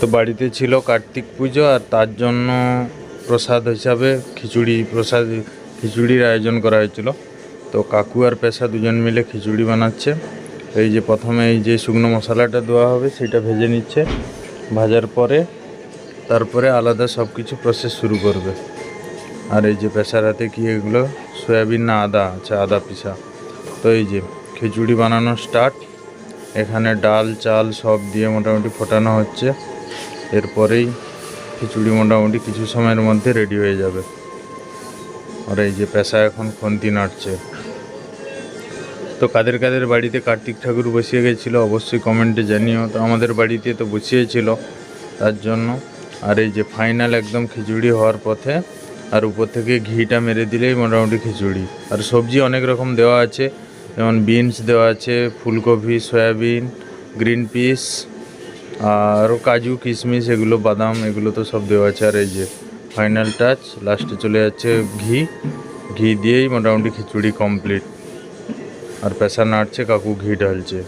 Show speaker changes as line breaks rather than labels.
তো বাড়িতে ছিল কার্তিক পুজো, আর তার জন্য প্রসাদ হিসাবে খিচুড়ির আয়োজন করা হয়েছিল। তো কাকু আর পেশা দুজন মিলে খিচুড়ি বানাচ্ছে। এই যে প্রথমে এই যে শুকনো মশলাটা দেওয়া হবে সেটা ভেজে নিচ্ছে, ভাজার পরে তারপরে আলাদা সব কিছু প্রসেস শুরু করবে। আর এই যে পেশার হাতে কি এগুলো সয়াবিন না আদা, আচ্ছা আদা পিসা। তো এই যে খিচুড়ি বানানো স্টার্ট। এখানে ডাল চাল সব দিয়ে মোটামুটি ফোটানো হচ্ছে। এরপরেই খিচুড়ি মোটামুটি কিছু সময়ের মধ্যে রেডি হয়ে যাবে। আর এই যে পেশা এখন খুন্তি নাড়ছে। তো কাদের কাদের বাড়িতে কার্তিক ঠাকুর বসিয়ে গেছিলো অবশ্যই কমেন্টে জানিও। তো আমাদের বাড়িতে তো বসিয়েছিল তার জন্য। আর এই যে ফাইনাল একদম খিচুড়ি হওয়ার পথে, আর উপর থেকে ঘিটা মেরে দিলেই মোটামুটি খিচুড়ি। আর সবজি অনেক রকম দেওয়া আছে, যেমন বিনস দেওয়া আছে, ফুলকপি, সয়াবিন, গ্রিন পিস, আরও কাজু কিশমিশ, এগুলো বাদাম, এগুলো তো সব দেওয়া আছে। আর এই যে ফাইনাল টাচ লাস্টে চলে যাচ্ছে ঘি দিয়েই মোটামুটি খিচুড়ি কমপ্লিট। আর পেশা নাড়ছে, কাকু ঘি ঢালছে।